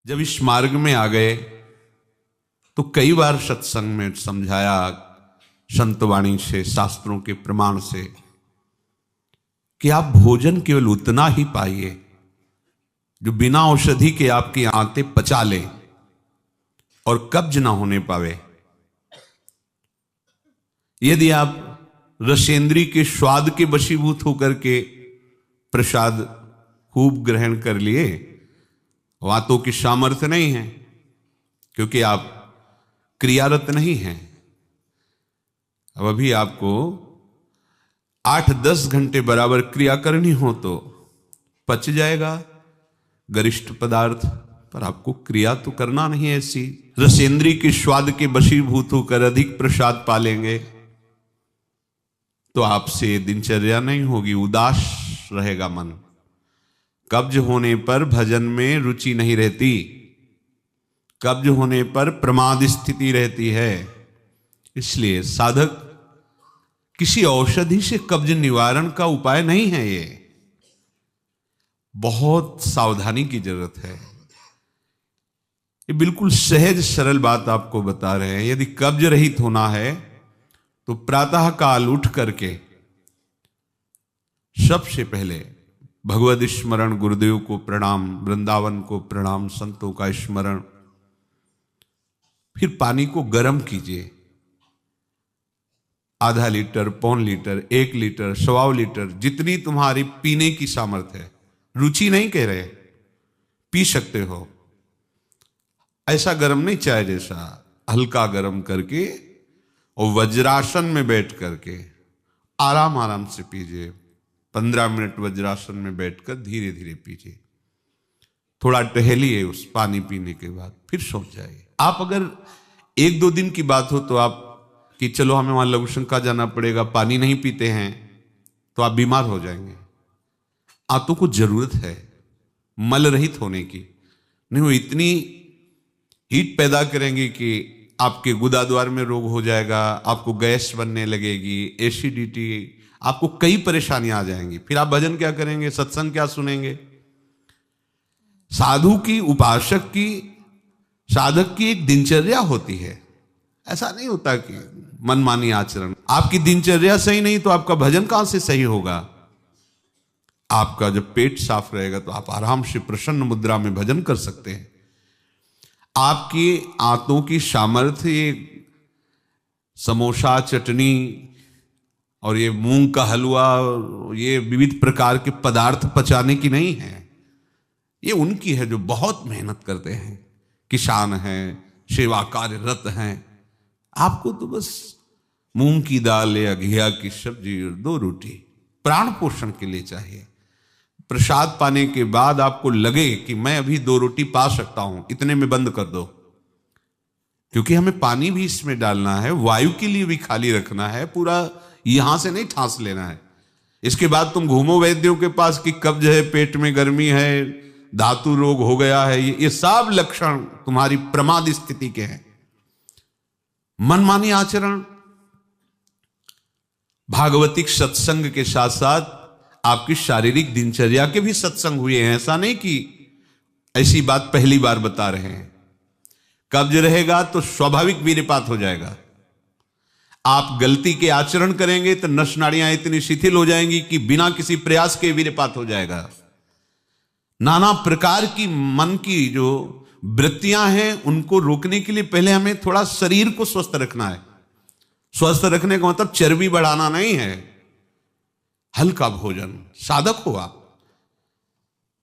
जब इस मार्ग में आ गए तो कई बार सत्संग में समझाया संतवाणी से, शास्त्रों के प्रमाण से, कि आप भोजन केवल उतना ही पाइए जो बिना औषधि के आपकी आंतें पचा ले और कब्ज ना होने पावे। यदि आप रसेंद्री के स्वाद के वशीभूत होकर के प्रसाद खूब ग्रहण कर लिए, वातों की सामर्थ्य नहीं है, क्योंकि आप क्रियारत नहीं हैं। अब अभी आपको 8-10 घंटे बराबर क्रिया करनी हो तो पच जाएगा गरिष्ठ पदार्थ, पर आपको क्रिया तो करना नहीं है। ऐसी रसेंद्री के स्वाद के वशीभूत होकर अधिक प्रसाद पालेंगे तो आपसे दिनचर्या नहीं होगी, उदास रहेगा मन। कब्ज होने पर भजन में रुचि नहीं रहती, कब्ज होने पर प्रमाद स्थिति रहती है। इसलिए साधक किसी औषधि से कब्ज निवारण का उपाय नहीं है, ये बहुत सावधानी की जरूरत है। ये बिल्कुल सहज सरल बात आपको बता रहे हैं। यदि कब्ज रहित होना है तो प्रातः काल उठ करके सबसे पहले भगवद स्मरण, गुरुदेव को प्रणाम, वृंदावन को प्रणाम, संतों का स्मरण, फिर पानी को गर्म कीजिए। आधा लीटर, पौन लीटर, 1 लीटर, 1.25 लीटर, जितनी तुम्हारी पीने की सामर्थ्य है। रुचि नहीं कह रहे, पी सकते हो। ऐसा गर्म नहीं, चाय जैसा, हल्का गर्म करके और वज्रासन में बैठ करके आराम आराम से पीजिए। 15 मिनट वज्रासन में बैठकर धीरे धीरे पीजिए। थोड़ा टहलिए उस पानी पीने के बाद, फिर सो जाइए। आप अगर 1-2 दिन की बात हो तो आप कि चलो हमें वहां लघु शंका जाना पड़ेगा, पानी नहीं पीते हैं, तो आप बीमार हो जाएंगे। आंतों को जरूरत है मल रहित होने की। नहीं, वो इतनी हीट पैदा करेंगे कि आपके गुदाद्वार में रोग हो जाएगा, आपको गैस बनने लगेगी, एसिडिटी, आपको कई परेशानियां आ जाएंगी। फिर आप भजन क्या करेंगे, सत्संग क्या सुनेंगे? साधु की, उपासक की, साधक की एक दिनचर्या होती है। ऐसा नहीं होता कि मनमानी आचरण। आपकी दिनचर्या सही नहीं तो आपका भजन कहां से सही होगा? आपका जब पेट साफ रहेगा तो आप आराम से प्रसन्न मुद्रा में भजन कर सकते हैं। आपकी आंतों की सामर्थ्य ये समोसा, चटनी और ये मूंग का हलवा, ये विविध प्रकार के पदार्थ पचाने की नहीं है। ये उनकी है जो बहुत मेहनत करते हैं, किसान हैं, सेवा कार्यरत हैं। आपको तो बस मूंग की दाल या घिया की सब्जी और 2 रोटी प्राण पोषण के लिए चाहिए। प्रसाद पाने के बाद आपको लगे कि मैं अभी 2 रोटी पा सकता हूं, इतने में बंद कर दो, क्योंकि हमें पानी भी इसमें डालना है, वायु के लिए भी खाली रखना है, पूरा यहां से नहीं ठांस लेना है। इसके बाद तुम घूमो वैद्यों के पास कि कब्ज है, पेट में गर्मी है, धातु रोग हो गया है। ये सब लक्षण तुम्हारी प्रमाद स्थिति के हैं। मनमानी आचरण। भागवतिक सत्संग के साथ साथ आपकी शारीरिक दिनचर्या के भी सत्संग हुए हैं। ऐसा नहीं कि ऐसी बात पहली बार बता रहे हैं। कब्ज रहेगा तो स्वाभाविक वीर्यपात हो जाएगा। आप गलती के आचरण करेंगे तो नस नाड़ियां इतनी शिथिल हो जाएंगी कि बिना किसी प्रयास के वीर्यपात हो जाएगा। नाना प्रकार की मन की जो वृत्तियां हैं उनको रोकने के लिए पहले हमें थोड़ा शरीर को स्वस्थ रखना है। स्वस्थ रखने का मतलब चर्बी बढ़ाना नहीं है। हल्का भोजन, साधक हो आप,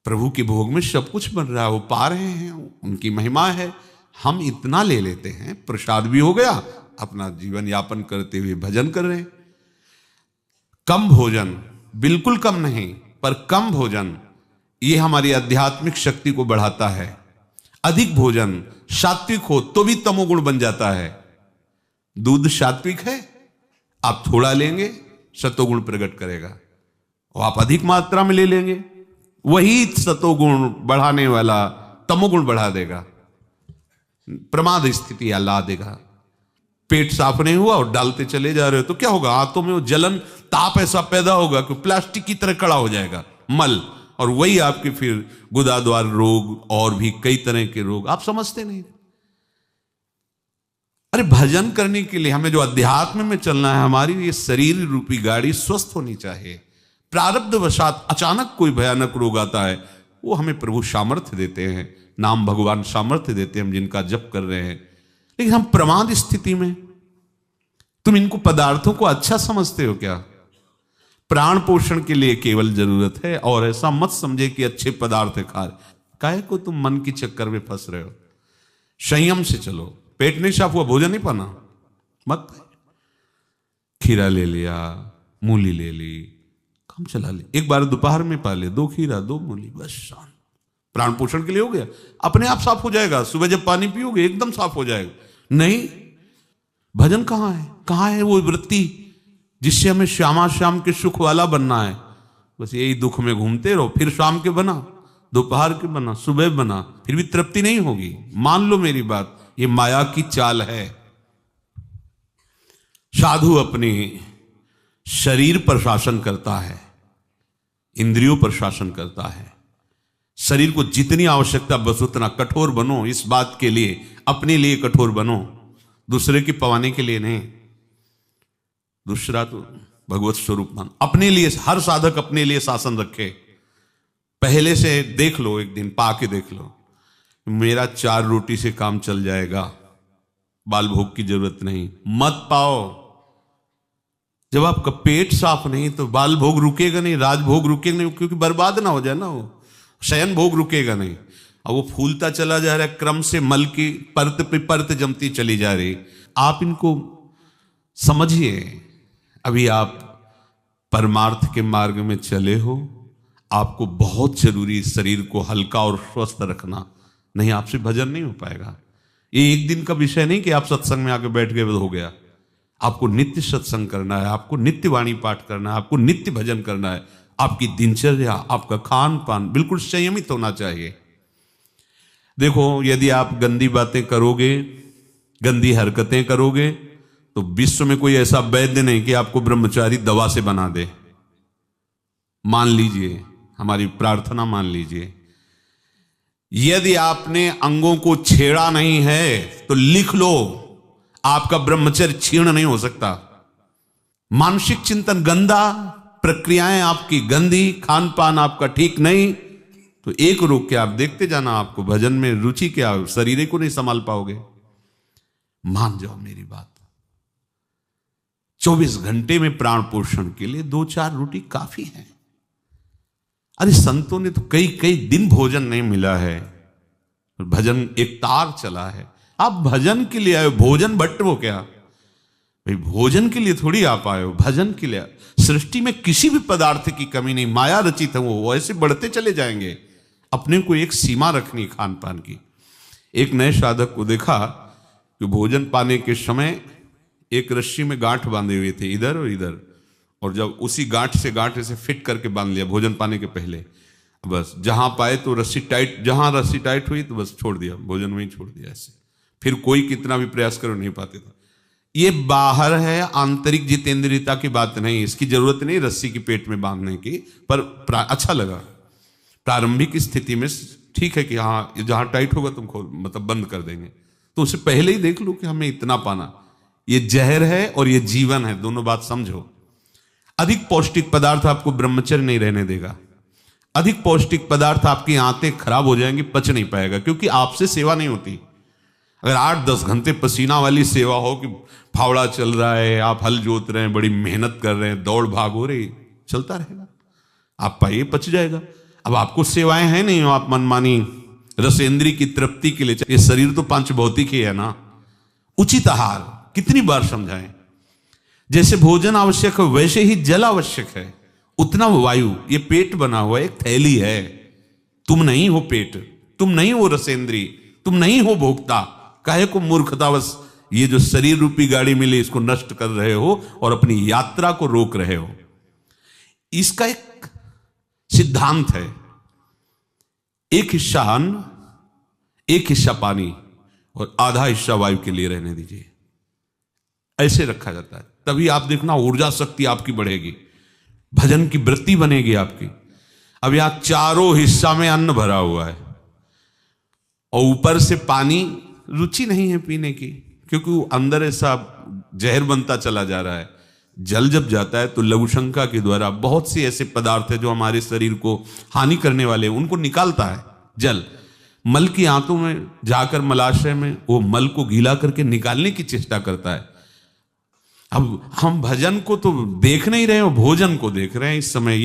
प्रभु के भोग में सब कुछ बन रहा है, वो पा रहे हैं, उनकी महिमा है। हम इतना ले लेते हैं, प्रसाद भी हो गया, अपना जीवन यापन करते हुए भजन कर रहे हैं। कम भोजन, बिल्कुल कम नहीं, पर कम भोजन ये हमारी आध्यात्मिक शक्ति को बढ़ाता है। अधिक भोजन, सात्विक हो तो भी तमोगुण बन जाता है। दूध सात्विक है, आप थोड़ा लेंगे सतोगुण प्रकट करेगा, और आप अधिक मात्रा में ले लेंगे, वही सतोगुण बढ़ाने वाला तमोगुण बढ़ा देगा, प्रमाद स्थिति ला देगा। पेट साफ नहीं हुआ और डालते चले जा रहे हो तो क्या होगा? आंतों में वो जलन, ताप ऐसा पैदा होगा कि प्लास्टिक की तरह कड़ा हो जाएगा मल, और वही आपके फिर गुदाद्वार रोग और भी कई तरह के रोग, आप समझते नहीं। अरे भजन करने के लिए हमें जो अध्यात्म में चलना है, हमारी ये शरीर रूपी गाड़ी स्वस्थ होनी चाहिए। प्रारब्ध वशात अचानक कोई भयानक रोग आता है, वो हमें प्रभु सामर्थ्य देते हैं, नाम भगवान सामर्थ्य देते हैं, हम जिनका जप कर रहे हैं। लेकिन हम प्रमाद स्थिति में, तुम इनको पदार्थों को अच्छा समझते हो क्या? प्राण पोषण के लिए केवल जरूरत है, और ऐसा मत समझे कि अच्छे पदार्थ खा रहे, काहे को तुम मन के चक्कर में फंस रहे हो। संयम से चलो, पेट नहीं साफ हुआ, भोजन नहीं पाना मत। खीरा ले लिया, मूली ले ली, काम चला ले, एक बार दोपहर में पा ले 2 खीरा 2 मूली, बस शांत, प्राण पोषण के लिए हो गया, अपने आप साफ हो जाएगा। सुबह जब पानी पियोगे एकदम साफ हो जाएगा। नहीं, भजन कहाँ है? कहाँ है वो वृत्ति जिससे हमें श्यामा श्याम के सुख वाला बनना है? बस यही दुख में घूमते रहो, फिर शाम के बना, दोपहर के बना, सुबह बना, फिर भी तृप्ति नहीं होगी। मान लो मेरी बात, ये माया की चाल है। साधु अपने शरीर पर शासन करता है, इंद्रियों पर शासन करता है। शरीर को जितनी आवश्यकता बस उतना कठोर बनो, इस बात के लिए, अपने लिए कठोर बनो, दूसरे की पवाने के लिए नहीं। दूसरा तो भगवत स्वरूप मान, अपने लिए। हर साधक अपने लिए शासन रखे। पहले से देख लो, एक दिन पा के देख लो, मेरा 4 रोटी से काम चल जाएगा, बाल भोग की जरूरत नहीं। मत पाओ। जब आपका पेट साफ नहीं तो बाल भोग रुकेगा नहीं, राजभोग रुकेगा नहीं, क्योंकि बर्बाद ना हो जाए ना, वो शयन भोग रुकेगा नहीं। और वो फूलता चला जा रहा है, क्रम से मल की परत पे परत जमती चली जा रही। आप इनको समझिए। अभी आप परमार्थ के मार्ग में चले हो, आपको बहुत जरूरी शरीर को हल्का और स्वस्थ रखना, नहीं आपसे भजन नहीं हो पाएगा। ये एक दिन का विषय नहीं कि आप सत्संग में आके बैठ गए हो गया। आपको नित्य सत्संग करना है, आपको नित्य वाणी पाठ करना है, आपको नित्य भजन करना है। आपकी दिनचर्या, आपका खान पान बिल्कुल संयमित होना चाहिए। देखो, यदि आप गंदी बातें करोगे, गंदी हरकतें करोगे, तो विश्व में कोई ऐसा वैद्य नहीं कि आपको ब्रह्मचारी दवा से बना दे। मान लीजिए, हमारी प्रार्थना मान लीजिए, यदि आपने अंगों को छेड़ा नहीं है तो लिख लो, आपका ब्रह्मचर्य क्षीण नहीं हो सकता। मानसिक चिंतन गंदा, प्रक्रियाएं आपकी गंदी, खान पान आपका ठीक नहीं, तो एक रोक के आप देखते जाना, आपको भजन में रुचि क्या, शरीर को नहीं संभाल पाओगे। मान जाओ मेरी बात। 24 घंटे में प्राण पोषण के लिए 2-4 रोटी काफी है। अरे संतों ने तो कई कई दिन भोजन नहीं मिला है, भजन एक तार चला है। आप भजन के लिए आए हो, भोजन बट वो क्या भाई, भोजन के लिए थोड़ी आप आए हो, भजन के लिए। सृष्टि में किसी भी पदार्थ की कमी नहीं, माया रचित है, वो ऐसे बढ़ते चले जाएंगे। अपने को एक सीमा रखनी खान पान की। एक नए साधक को देखा कि भोजन पाने के समय एक रस्सी में गांठ बांधे हुए थे, इधर और इधर, और जब उसी गांठ से फिट करके बांध लिया भोजन पाने के पहले। बस जहां पाए तो रस्सी टाइट, जहां रस्सी टाइट हुई तो बस छोड़ दिया, भोजन वहीं छोड़ दिया। ऐसे फिर कोई कितना भी प्रयास करो नहीं पाते था। ये बाहर है, आंतरिक जितेंद्रियता की बात नहीं, इसकी जरूरत नहीं रस्सी की पेट में बांधने की, पर अच्छा लगा। प्रारंभिक स्थिति में ठीक है कि हाँ जहां टाइट होगा तुम खोल, मतलब बंद कर देंगे, तो उससे पहले ही देख लो कि हमें इतना पाना। ये जहर है और ये जीवन है, दोनों बात समझो। अधिक पौष्टिक पदार्थ आपको ब्रह्मचर्य नहीं रहने देगा। अधिक पौष्टिक पदार्थ आपकी आंतें खराब हो जाएंगी, पच नहीं पाएगा, क्योंकि आपसे सेवा नहीं होती। अगर 8-10 घंटे पसीना वाली सेवा हो कि फावड़ा चल रहा है, आप हल जोत रहे हैं, बड़ी मेहनत कर रहे हैं, दौड़ भाग हो रही, चलता रहेगा, आप पाइए पच जाएगा। अब आपको सेवाएं हैं नहीं, आप मनमानी रसेंद्री की तृप्ति के लिए, ये शरीर तो पंच भौतिक ही है ना। उचित आहार कितनी बार समझाएं। जैसे भोजन आवश्यक है वैसे ही जल आवश्यक है, उतना वायु। ये पेट बना हुआ एक थैली है, तुम नहीं हो पेट, तुम नहीं हो रसेंद्री, तुम नहीं हो भोक्ता। काहे को मूर्खतावश ये जो शरीर रूपी गाड़ी मिली इसको नष्ट कर रहे हो और अपनी यात्रा को रोक रहे हो। इसका एक सिद्धांत है, एक हिस्सा अन्न, एक हिस्सा पानी और आधा हिस्सा वायु के लिए रहने दीजिए। ऐसे रखा जाता है, तभी आप देखना ऊर्जा शक्ति आपकी बढ़ेगी, भजन की वृत्ति बनेगी आपकी। अब यहां चारों हिस्सा में अन्न भरा हुआ है और ऊपर से पानी रुचि नहीं है पीने की, क्योंकि वो अंदर ऐसा जहर बनता चला जा रहा है। जल जब जाता है तो लघुशंका के द्वारा बहुत से ऐसे पदार्थ है जो हमारे शरीर को हानि करने वाले हैं, उनको निकालता है जल। मल की आंतों में जाकर मलाशय में वो मल को गीला करके निकालने की चेष्टा करता है। अब हम भजन को तो देख नहीं रहे हो, भोजन को देख रहे हैं। इस समय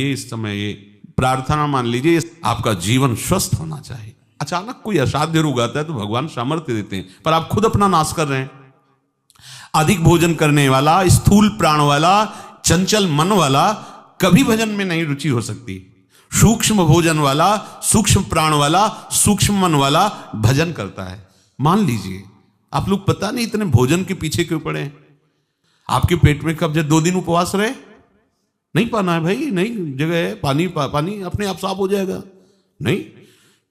ये प्रार्थना मान लीजिए, आपका जीवन स्वस्थ होना चाहिए। अचानक कोई असाध्य रोग आता है तो भगवान सामर्थ्य देते हैं, पर आप खुद अपना नाश कर रहे हैं। अधिक भोजन करने वाला, स्थूल प्राण वाला, चंचल मन वाला कभी भजन में नहीं रुचि हो सकती। सूक्ष्म भोजन वाला, सूक्ष्म प्राण वाला, सूक्ष्म मन वाला भजन करता है। मान लीजिए आप लोग पता नहीं इतने भोजन के पीछे क्यों पड़े हैं। आपके पेट में कब्ज 2 दिन उपवास रहे, नहीं पाना है भाई, नहीं जगह है, पानी अपने आप साफ हो जाएगा। नहीं,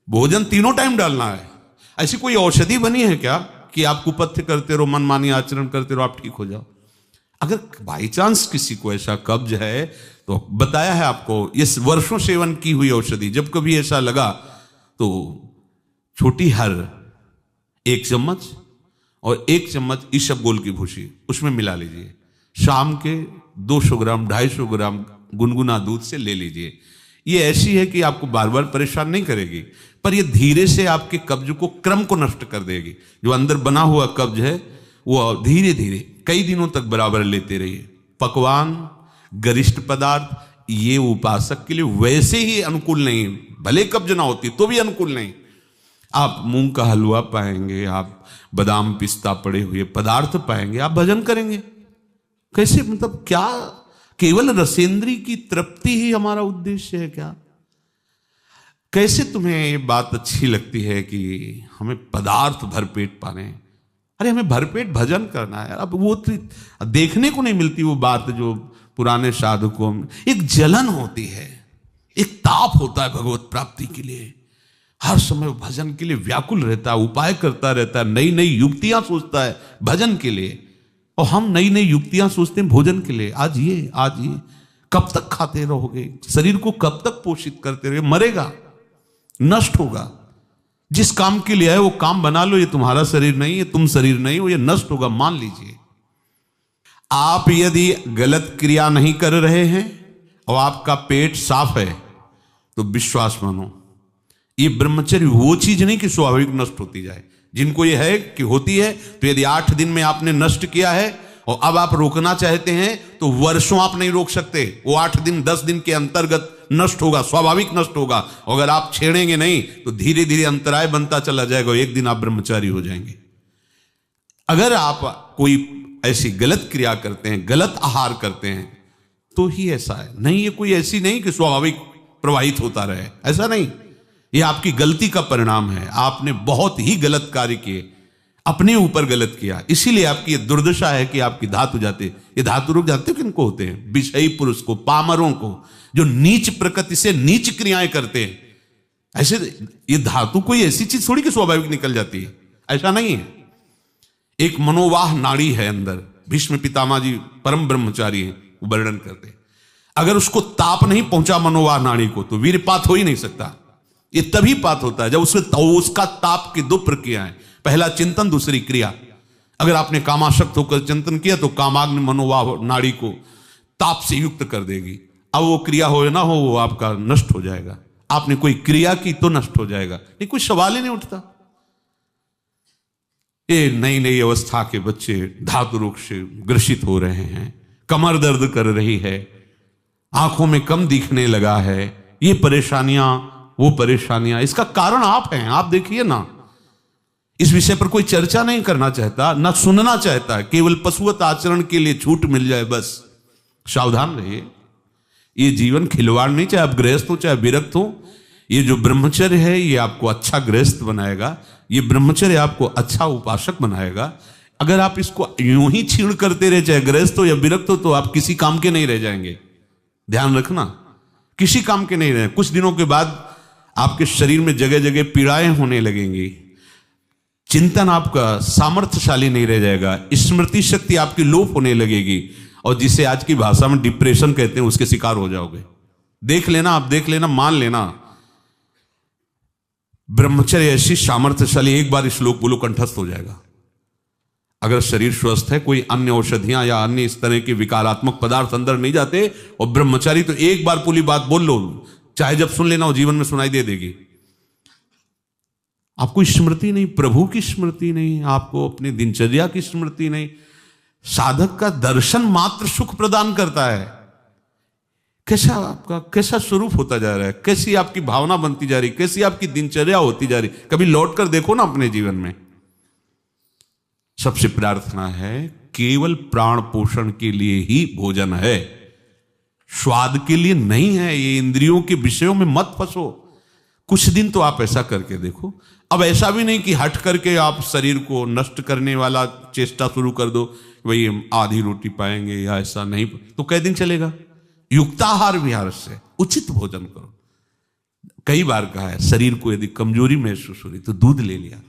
भोजन तीनों टाइम डालना है। ऐसी कोई औषधि बनी है क्या कि आप कुपथ्य करते रहो, मनमानी आचरण करते रहो, आप ठीक हो जाओ? अगर बाई चांस किसी को ऐसा कब्ज है तो बताया है आपको, इस वर्षों सेवन की हुई औषधि, जब कभी ऐसा लगा तो छोटी हर 1 चम्मच और 1 चम्मच इसबगोल की भूसी उसमें मिला लीजिए। शाम के 200 ग्राम 250 ग्राम गुनगुना दूध से ले लीजिए। ये ऐसी है कि आपको बार बार परेशान नहीं करेगी, पर ये धीरे से आपके कब्ज को, क्रम को नष्ट कर देगी। जो अंदर बना हुआ कब्ज है वो धीरे धीरे कई दिनों तक बराबर लेते रहिए। पकवान, गरिष्ठ पदार्थ ये उपासक के लिए वैसे ही अनुकूल नहीं, भले कब्ज ना होती तो भी अनुकूल नहीं। आप मूंग का हलवा पाएंगे, आप बादाम पिस्ता पड़े हुए पदार्थ पाएंगे, आप भजन करेंगे। कैसे, मतलब क्या केवल रसेंद्री की तृप्ति ही हमारा उद्देश्य है क्या? कैसे तुम्हें ये बात अच्छी लगती है कि हमें पदार्थ भरपेट पाने? अरे हमें भरपेट भजन करना है। अब वो तो देखने को नहीं मिलती वो बात जो पुराने साधकों में एक जलन होती है, एक ताप होता है भगवत प्राप्ति के लिए। हर समय भजन के लिए व्याकुल रहता है, उपाय करता रहता है, नई नई युक्तियां सोचता है भजन के लिए। और हम नई नई युक्तियां सोचते हैं भोजन के लिए। आज ये कब तक खाते रहोगे? शरीर को कब तक पोषित करते रहोगे? मरेगा, नष्ट होगा। जिस काम के लिए है वो काम बना लो। ये तुम्हारा शरीर नहीं है, तुम शरीर नहीं हो, ये नष्ट होगा। मान लीजिए आप यदि गलत क्रिया नहीं कर रहे हैं और आपका पेट साफ है तो विश्वास मानो, ये ब्रह्मचर्य वो चीज नहीं कि स्वाभाविक नष्ट होती जाए। जिनको ये है कि होती है, तो यदि 8 दिन में आपने नष्ट किया है और अब आप रोकना चाहते हैं तो वर्षों आप नहीं रोक सकते। वो 8 दिन 10 दिन के अंतर्गत नष्ट होगा, स्वाभाविक नष्ट होगा। अगर आप छेड़ेंगे नहीं तो धीरे धीरे अंतराय बनता चला जाएगा, एक दिन आप ब्रह्मचारी हो जाएंगे। अगर आप कोई ऐसी गलत क्रिया करते हैं, गलत आहार करते हैं, तो ही ऐसा है। नहीं, ये कोई ऐसी नहीं कि स्वाभाविक प्रवाहित होता रहे, ऐसा नहीं। ये आपकी गलती का परिणाम है। आपने बहुत ही गलत कार्य किए, अपने ऊपर गलत किया, इसीलिए आपकी ये दुर्दशा है कि आपकी धातु जाते। ये धातु रोग जानते हो किनको होते हैं? विषयी पुरुष को, पामरों को, जो नीच प्रकृति से नीच क्रियाएं करते हैं। ऐसे ये धातु कोई ऐसी चीज थोड़ी कि स्वाभाविक निकल जाती है, ऐसा नहीं है। एक मनोवाह नाड़ी है अंदर। भीष्म पितामह जी परम ब्रह्मचारी हैं, वो वर्णन करते हैं। अगर उसको ताप नहीं पहुंचा मनोवाह नाड़ी को तो वीरपात हो ही नहीं सकता। ये तभी पात होता है जब उसका ताप की 2 प्रक्रियाएं, पहला चिंतन, दूसरी क्रिया। अगर आपने कामाशक्त होकर चिंतन किया तो कामाग्नि मनोवाह नाड़ी को ताप से युक्त कर देगी। अब वो क्रिया हो ना हो, वो आपका नष्ट हो जाएगा। आपने कोई क्रिया की तो नष्ट हो जाएगा, नहीं कोई सवाल ही नहीं उठता। ये नई नई अवस्था के बच्चे धातु रोग से ग्रसित हो रहे हैं, कमर दर्द कर रही है, आंखों में कम दिखने लगा है, ये परेशानियां वो परेशानियां। इसका कारण आप हैं। आप देखिए ना, इस विषय पर कोई चर्चा नहीं करना चाहता, ना सुनना चाहता है। केवल पशुवत आचरण के लिए छूट मिल जाए बस। सावधान रहिए, ये जीवन खिलवाड़ नहीं, चाहे आप गृहस्थ हो चाहे विरक्त हो। ये जो ब्रह्मचर्य है ये आपको अच्छा गृहस्थ बनाएगा, ये ब्रह्मचर्य आपको अच्छा उपासक बनाएगा। अगर आप इसको यूं ही छीण करते रहे, चाहे गृहस्थ हो या विरक्त हो, तो आप किसी काम के नहीं रह जाएंगे। ध्यान रखना, किसी काम के नहीं रहे। कुछ दिनों के बाद आपके शरीर में जगह जगह पीड़ाएं होने लगेंगी, चिंतन आपका सामर्थ्यशाली नहीं रह जाएगा, स्मृति शक्ति आपकी लोप होने लगेगी, और जिसे आज की भाषा में डिप्रेशन कहते हैं उसके शिकार हो जाओगे। देख लेना, आप देख लेना, मान लेना। ब्रह्मचर्य ऐसी सामर्थ्यशाली, एक बार श्लोक बोलो कंठस्थ हो जाएगा। अगर शरीर स्वस्थ है, कोई अन्य औषधियां या अन्य इस तरह के विकारात्मक पदार्थ अंदर नहीं जाते, और ब्रह्मचारी तो एक बार पूरी बात बोल लो, चाहे जब सुन लेना, वो जीवन में सुनाई दे देगी। आपको स्मृति नहीं, प्रभु की स्मृति नहीं, आपको अपनी दिनचर्या की स्मृति नहीं। साधक का दर्शन मात्र सुख प्रदान करता है। कैसा स्वरूप होता जा रहा है, कैसी आपकी भावना बनती जा रही, कैसी आपकी दिनचर्या होती जा रही, कभी लौट कर देखो ना अपने जीवन में। सबसे प्रार्थना है, केवल प्राण पोषण के लिए ही भोजन है, स्वाद के लिए नहीं है। ये इंद्रियों के विषयों में मत फंसो। कुछ दिन तो आप ऐसा करके देखो। अब ऐसा भी नहीं कि हट करके आप शरीर को नष्ट करने वाला चेष्टा शुरू कर दो, भाई आधी रोटी पाएंगे या ऐसा नहीं, तो कई दिन चलेगा। युक्ताहार विहार से उचित भोजन करो। कई बार कहा है, शरीर को यदि कमजोरी महसूस हो रही तो दूध ले लिया,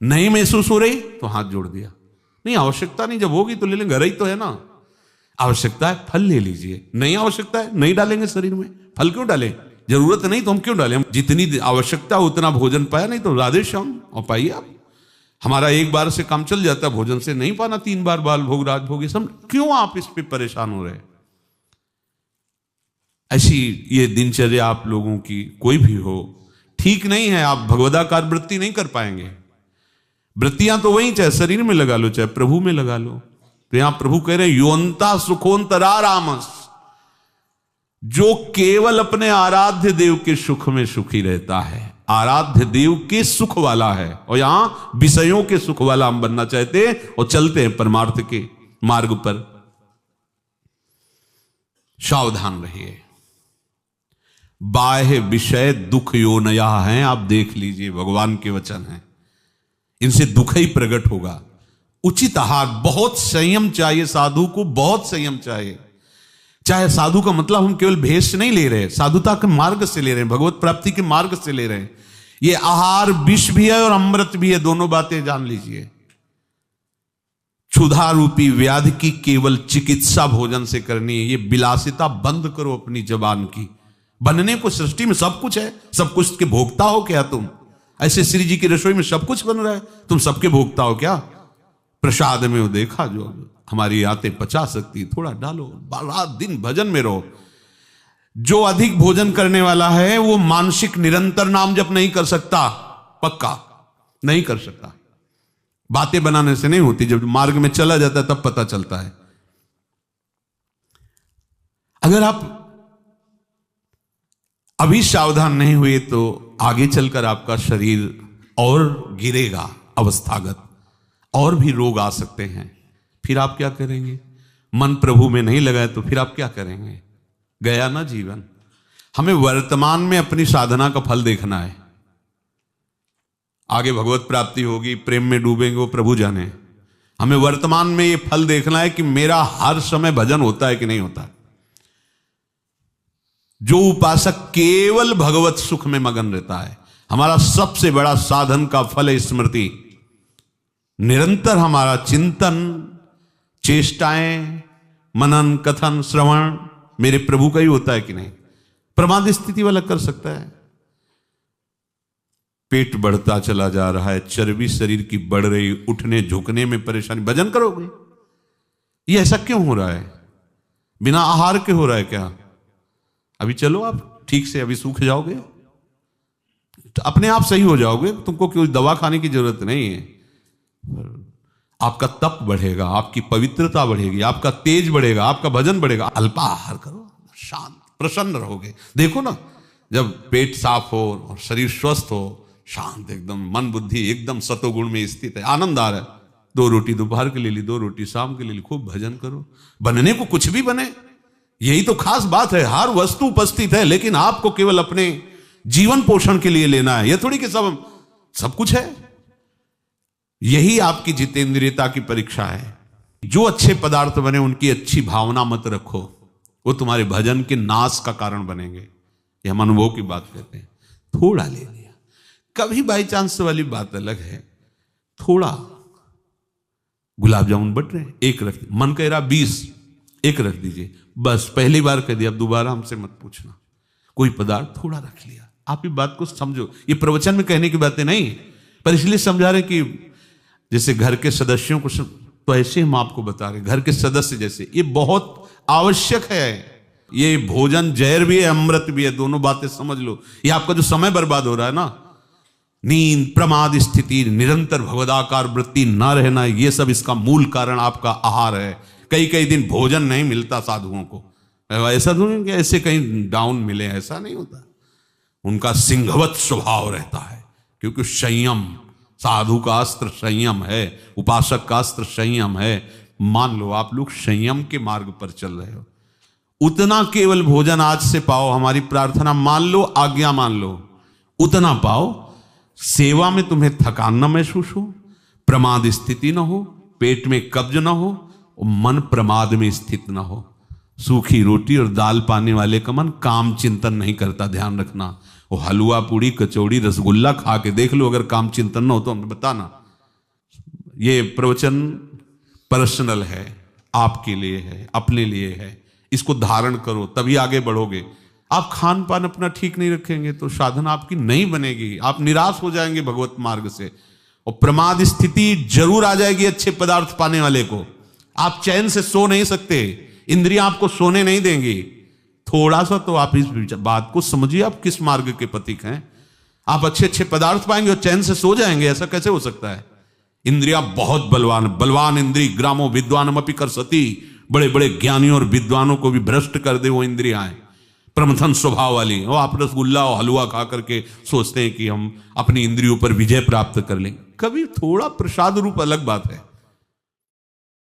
नहीं महसूस हो रही तो हाथ जोड़ दिया। नहीं आवश्यकता नहीं, जब होगी तो ले लेंगे, घर ही तो है ना। आवश्यकता है फल ले लीजिए, नहीं आवश्यकता है नहीं डालेंगे शरीर में। फल क्यों डालें, जरूरत नहीं तो हम क्यों डालें। हम जितनी आवश्यकता उतना भोजन पाया, नहीं तो राधे श्याम और पाइए आप। हमारा एक बार से काम चल जाता है, भोजन से नहीं पाना 3 बार बाल भोग राजभोग, सब क्यों आप इस पे परेशान हो रहे हैं। ऐसी ये दिनचर्या आप लोगों की कोई भी हो ठीक नहीं है। आप भगवदाकार वृत्ति नहीं कर पाएंगे। वृत्तियां तो वही, चाहे शरीर में लगा लो चाहे प्रभु में लगा लो। तो यहां प्रभु कह रहे हैं, योन्ता सुखोन्तरा रामस, जो केवल अपने आराध्य देव के सुख में सुखी रहता है, आराध्य देव के सुख वाला है। और यहां विषयों के सुख वाला हम बनना चाहते हैं और चलते हैं परमार्थ के मार्ग पर। सावधान रहिए, बाह्य विषय दुख योनया हैं। आप देख लीजिए, भगवान के वचन हैं, इनसे दुख ही प्रकट होगा। उचित आहार, बहुत संयम चाहिए साधु को, बहुत संयम चाहिए। चाहे साधु का मतलब हम केवल भेष नहीं ले रहे, साधुता के मार्ग से ले रहे हैं, भगवत प्राप्ति के मार्ग से ले रहे हैं। ये आहार विष भी है और अमृत भी है, दोनों बातें जान लीजिए। क्षुधा रूपी व्याधि की केवल चिकित्सा भोजन से करनी है। ये विलासिता बंद करो अपनी जबान की। बनने को सृष्टि में सब कुछ है, सब कुछ के भोगता हो क्या तुम? ऐसे श्री जी की रसोई में सब कुछ बन रहा है, तुम सबके भोगता हो क्या? प्रसाद में वो देखा जो हमारी आते पचा सकती, थोड़ा डालो, रात दिन भजन में रहो। जो अधिक भोजन करने वाला है वो मानसिक निरंतर नाम जप नहीं कर सकता, पक्का नहीं कर सकता। बातें बनाने से नहीं होती, जब मार्ग में चला जाता है तब पता चलता है। अगर आप अभी सावधान नहीं हुए तो आगे चलकर आपका शरीर और गिरेगा अवस्थागत, और भी रोग आ सकते हैं। फिर आप क्या करेंगे? मन प्रभु में नहीं लगाए तो फिर आप क्या करेंगे? गया ना जीवन। हमें वर्तमान में अपनी साधना का फल देखना है। आगे भगवत प्राप्ति होगी, प्रेम में डूबेंगे, वो प्रभु जाने। हमें वर्तमान में ये फल देखना है कि मेरा हर समय भजन होता है कि नहीं होता। जो उपासक केवल भगवत सुख में मगन रहता है, हमारा सबसे बड़ा साधन का फल है स्मृति। निरंतर हमारा चिंतन, चेष्टाएं, मनन, कथन, श्रवण मेरे प्रभु का ही होता है कि नहीं। प्रमाद स्थिति वाला कर सकता है। पेट बढ़ता चला जा रहा है, चर्बी शरीर की बढ़ रही, उठने झुकने में परेशानी, भजन करोगे? ये ऐसा क्यों हो रहा है? बिना आहार के हो रहा है क्या? अभी चलो आप ठीक से, अभी सूख जाओगे तो अपने आप सही हो जाओगे, तुमको कोई दवा खाने की जरूरत नहीं है। आपका तप बढ़ेगा, आपकी पवित्रता बढ़ेगी, आपका तेज बढ़ेगा, आपका भजन बढ़ेगा। अल्पाहार करो, शांत प्रसन्न रहोगे। देखो ना, जब पेट साफ हो और शरीर स्वस्थ हो, शांत एकदम, मन बुद्धि एकदम सतोगुण में स्थित है, आनंद आ रहा है। 2 रोटी दोपहर के ले ली, 2 रोटी शाम के ले ली, खूब भजन करो। बनने को कुछ भी बने, यही तो खास बात है। हर वस्तु उपस्थित है, लेकिन आपको केवल अपने जीवन पोषण के लिए लेना है। यह थोड़ी कि सब कुछ है। यही आपकी जितेंद्रियता की परीक्षा है। जो अच्छे पदार्थ बने उनकी अच्छी भावना मत रखो, वो तुम्हारे भजन के नाश का कारण बनेंगे। ये हम अनुभव की बात कहते हैं। थोड़ा ले लिया, कभी बाई चांस वाली बात अलग है। थोड़ा गुलाब जामुन बट रहे, 1 रख, मन कह रहा 20, 1 रख दीजिए, बस। पहली बार कह दिया, अब दोबारा हमसे मत पूछना। कोई पदार्थ थोड़ा रख लिया। आप ये बात को समझो, ये प्रवचन में कहने की बातें नहीं, पर इसलिए समझा रहे कि जैसे घर के सदस्यों को तो ऐसे हम आपको बता रहे, घर के सदस्य जैसे, ये बहुत आवश्यक है। ये भोजन जहर भी है, अमृत भी है, दोनों बातें समझ लो। ये आपका जो समय बर्बाद हो रहा है ना, नींद, प्रमाद स्थिति, निरंतर भगवदाकार वृत्ति न रहना, ये सब इसका मूल कारण आपका आहार है। कई कई दिन भोजन नहीं मिलता साधुओं को, ऐसा तो नहीं कि ऐसे कहीं डाउन मिले, ऐसा नहीं होता। उनका सिंहवत स्वभाव रहता है, क्योंकि संयम, साधु का अस्त्र संयम है, उपासक का अस्त्र संयम है। मान लो आप लोग संयम के मार्ग पर चल रहे हो, उतना केवल भोजन आज से पाओ, हमारी प्रार्थना मान लो, आज्ञा मान लो, उतना पाओ। सेवा में तुम्हें थकान न महसूस हो, प्रमाद स्थिति न हो, पेट में कब्ज न हो, और मन प्रमाद में स्थित न हो। सूखी रोटी और दाल पाने वाले का मन काम चिंतन नहीं करता, ध्यान रखना। वो हलवा, पूड़ी, कचौड़ी, रसगुल्ला खा के देख लो, अगर काम चिंतन न हो तो हमें बताना। ये प्रवचन पर्सनल है, आपके लिए है, अपने लिए है। इसको धारण करो, तभी आगे बढ़ोगे। आप खान पान अपना ठीक नहीं रखेंगे तो साधना आपकी नहीं बनेगी, आप निराश हो जाएंगे भगवत मार्ग से, और प्रमाद स्थिति जरूर आ जाएगी अच्छे पदार्थ पाने वाले को। आप चैन से सो नहीं सकते, इंद्रियां आपको सोने नहीं देंगी। थोड़ा सा तो आप इस बात को समझिए, आप किस मार्ग के पथिक हैं। आप अच्छे अच्छे पदार्थ पाएंगे और चैन से सो जाएंगे, ऐसा कैसे हो सकता है? इंद्रियां बहुत बलवान, बलवान इंद्री ग्रामो विद्वानमपि करसति, बड़े बड़े ज्ञानियों और विद्वानों को भी भ्रष्ट कर दे वो इंद्रियां, प्रमथन स्वभाव वाली। और आप रसगुल्ला और हलवा खा करके सोचते हैं कि हम अपनी इंद्रियों पर विजय प्राप्त कर लेंगे। कभी थोड़ा प्रसाद रूप अलग बात है,